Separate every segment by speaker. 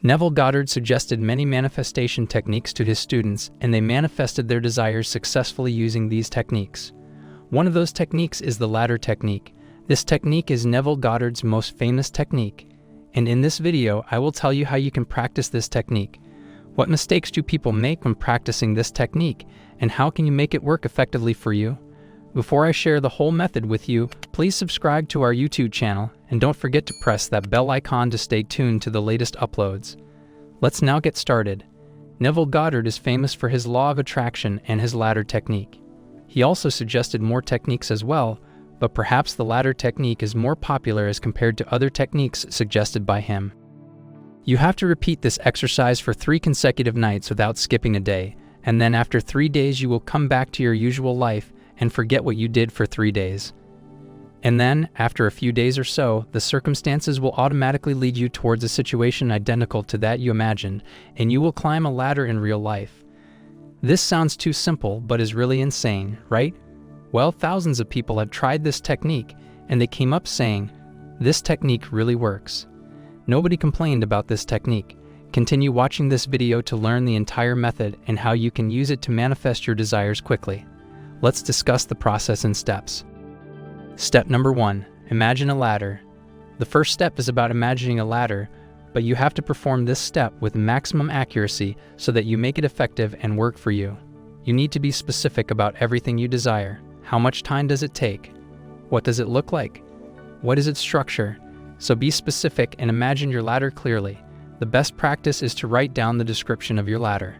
Speaker 1: Neville Goddard suggested many manifestation techniques to his students, and they manifested their desires successfully using these techniques. One of those techniques is the ladder technique. This technique is Neville Goddard's most famous technique, and in this video I will tell you how you can practice this technique. What mistakes do people make when practicing this technique, and how can you make it work effectively for you? Before I share the whole method with you, please subscribe to our YouTube channel and don't forget to press that bell icon to stay tuned to the latest uploads. Let's now get started. Neville Goddard is famous for his law of attraction and his ladder technique. He also suggested more techniques as well, but perhaps the ladder technique is more popular as compared to other techniques suggested by him. You have to repeat this exercise for 3 consecutive nights without skipping a day, and then after 3 days you will come back to your usual life and forget what you did for 3 days. And then, after a few days or so, the circumstances will automatically lead you towards a situation identical to that you imagined, and you will climb a ladder in real life. This sounds too simple, but is really insane, right? Well, thousands of people have tried this technique, and they came up saying, "This technique really works." Nobody complained about this technique. Continue watching this video to learn the entire method and how you can use it to manifest your desires quickly. Let's discuss the process in steps. Step number 1. Imagine a ladder. The first step is about imagining a ladder, but you have to perform this step with maximum accuracy so that you make it effective and work for you. You need to be specific about everything you desire. How much time does it take? What does it look like? What is its structure? So be specific and imagine your ladder clearly. The best practice is to write down the description of your ladder,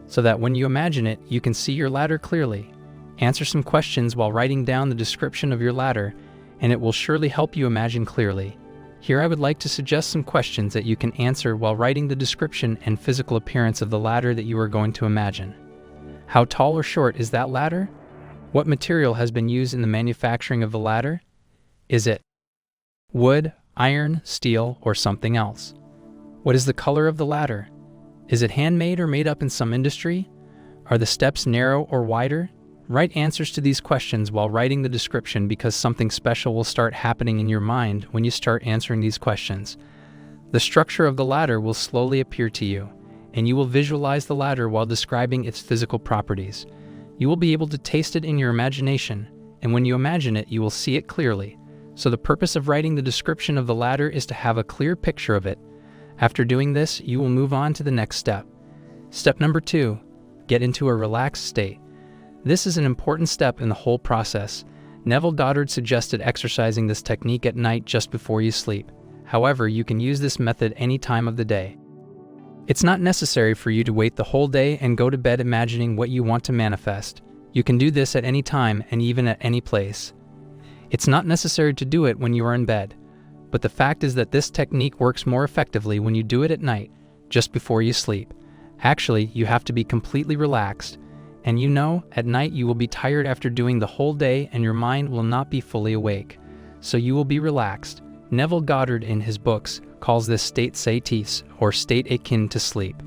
Speaker 1: so that when you imagine it, you can see your ladder clearly. Answer some questions while writing down the description of your ladder, and it will surely help you imagine clearly. Here I would like to suggest some questions that you can answer while writing the description and physical appearance of the ladder that you are going to imagine. How tall or short is that ladder? What material has been used in the manufacturing of the ladder? Is it wood, iron, steel, or something else? What is the color of the ladder? Is it handmade or made up in some industry? Are the steps narrow or wider? Write answers to these questions while writing the description because something special will start happening in your mind when you start answering these questions. The structure of the ladder will slowly appear to you, and you will visualize the ladder while describing its physical properties. You will be able to taste it in your imagination, and when you imagine it, you will see it clearly. So the purpose of writing the description of the ladder is to have a clear picture of it. After doing this, you will move on to the next step. Step number 2, get into a relaxed state. This is an important step in the whole process. Neville Goddard suggested exercising this technique at night just before you sleep. However, you can use this method any time of the day. It's not necessary for you to wait the whole day and go to bed imagining what you want to manifest. You can do this at any time and even at any place. It's not necessary to do it when you are in bed, but the fact is that this technique works more effectively when you do it at night, just before you sleep. Actually, you have to be completely relaxed. And you know, at night you will be tired after doing the whole day and your mind will not be fully awake. So you will be relaxed. Neville Goddard in his books calls this state satis, or state akin to sleep.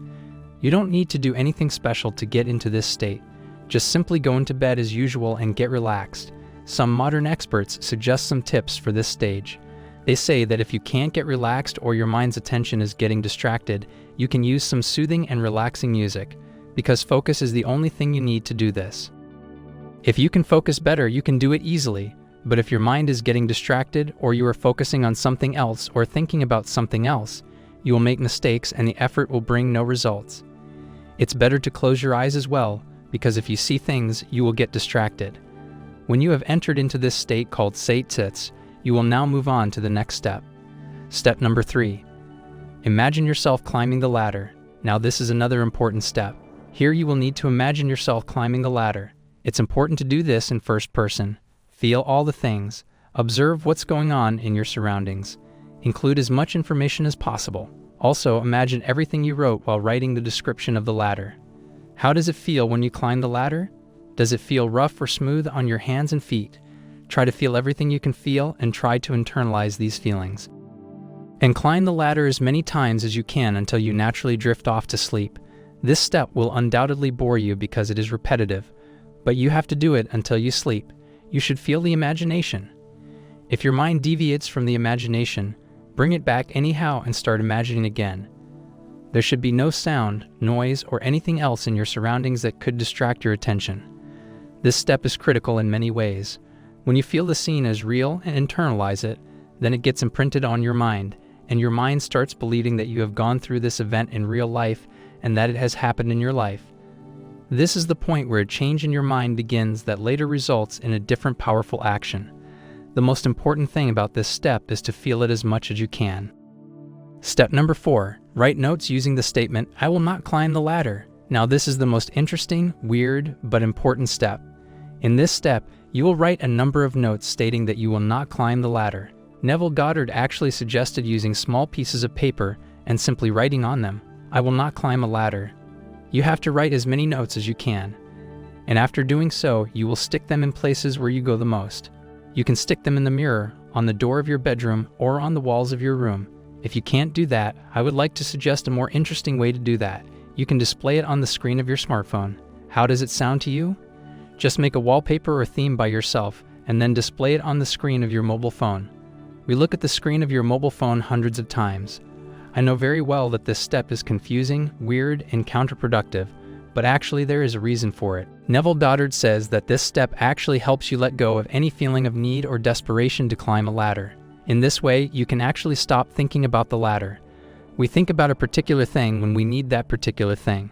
Speaker 1: You don't need to do anything special to get into this state. Just simply go into bed as usual and get relaxed. Some modern experts suggest some tips for this stage. They say that if you can't get relaxed or your mind's attention is getting distracted, you can use some soothing and relaxing music, because focus is the only thing you need to do this. If you can focus better, you can do it easily, but if your mind is getting distracted or you are focusing on something else or thinking about something else, you will make mistakes and the effort will bring no results. It's better to close your eyes as well, because if you see things, you will get distracted. When you have entered into this state called satis, you will now move on to the next step. Step number 3. Imagine yourself climbing the ladder. Now this is another important step. Here you will need to imagine yourself climbing the ladder. It's important to do this in first person. Feel all the things. Observe what's going on in your surroundings. Include as much information as possible. Also, imagine everything you wrote while writing the description of the ladder. How does it feel when you climb the ladder? Does it feel rough or smooth on your hands and feet? Try to feel everything you can feel and try to internalize these feelings. And climb the ladder as many times as you can until you naturally drift off to sleep. This step will undoubtedly bore you because it is repetitive, but you have to do it until you sleep. You should feel the imagination. If your mind deviates from the imagination, bring it back anyhow and start imagining again. There should be no sound, noise, or anything else in your surroundings that could distract your attention. This step is critical in many ways. When you feel the scene as real and internalize it, then it gets imprinted on your mind, and your mind starts believing that you have gone through this event in real life and that it has happened in your life. This is the point where a change in your mind begins that later results in a different powerful action. The most important thing about this step is to feel it as much as you can. Step number 4. Write notes using the statement, "I will not climb the ladder." Now this is the most interesting, weird, but important step. In this step, you will write a number of notes stating that you will not climb the ladder. Neville Goddard actually suggested using small pieces of paper and simply writing on them, "I will not climb a ladder." You have to write as many notes as you can, and after doing so, you will stick them in places where you go the most. You can stick them in the mirror, on the door of your bedroom, or on the walls of your room. If you can't do that, I would like to suggest a more interesting way to do that. You can display it on the screen of your smartphone. How does it sound to you? Just make a wallpaper or theme by yourself, and then display it on the screen of your mobile phone. We look at the screen of your mobile phone hundreds of times. I know very well that this step is confusing, weird, and counterproductive, but actually there is a reason for it. Neville Goddard says that this step actually helps you let go of any feeling of need or desperation to climb a ladder. In this way, you can actually stop thinking about the ladder. We think about a particular thing when we need that particular thing.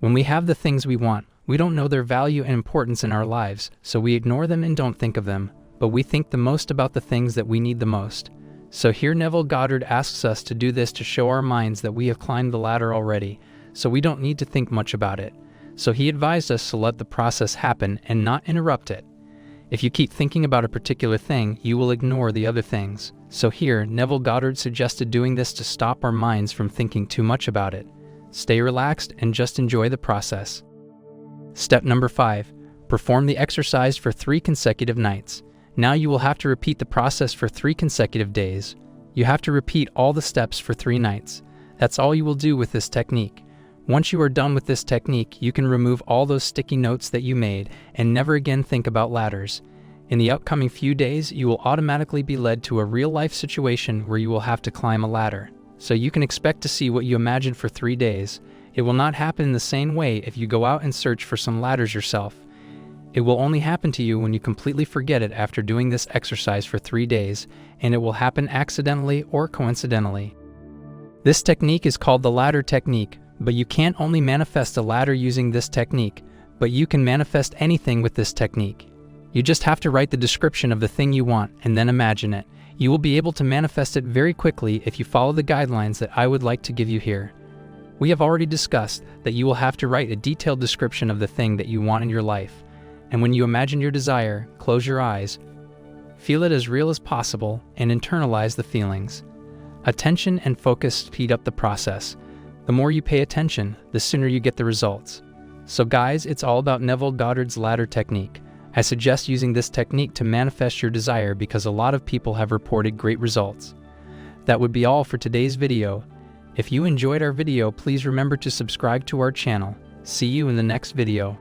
Speaker 1: When we have the things we want, we don't know their value and importance in our lives, so we ignore them and don't think of them, but we think the most about the things that we need the most. So here Neville Goddard asks us to do this to show our minds that we have climbed the ladder already, so we don't need to think much about it. So he advised us to let the process happen and not interrupt it. If you keep thinking about a particular thing, you will ignore the other things. So here, Neville Goddard suggested doing this to stop our minds from thinking too much about it. Stay relaxed and just enjoy the process. Step number 5. Perform the exercise for 3 consecutive nights. Now you will have to repeat the process for 3 consecutive days. You have to repeat all the steps for 3 nights. That's all you will do with this technique. Once you are done with this technique, you can remove all those sticky notes that you made and never again think about ladders. In the upcoming few days, you will automatically be led to a real-life situation where you will have to climb a ladder. So you can expect to see what you imagined for 3 days. It will not happen in the same way if you go out and search for some ladders yourself. It will only happen to you when you completely forget it after doing this exercise for 3 days, and it will happen accidentally or coincidentally. This technique is called the ladder technique, but you can't only manifest a ladder using this technique, but you can manifest anything with this technique. You just have to write the description of the thing you want and then imagine it. You will be able to manifest it very quickly if you follow the guidelines that I would like to give you here. We have already discussed that you will have to write a detailed description of the thing that you want in your life. And when you imagine your desire, close your eyes, feel it as real as possible, and internalize the feelings. Attention and focus speed up the process. The more you pay attention, the sooner you get the results. So guys, it's all about Neville Goddard's ladder technique. I suggest using this technique to manifest your desire because a lot of people have reported great results. That would be all for today's video. If you enjoyed our video, please remember to subscribe to our channel. See you in the next video.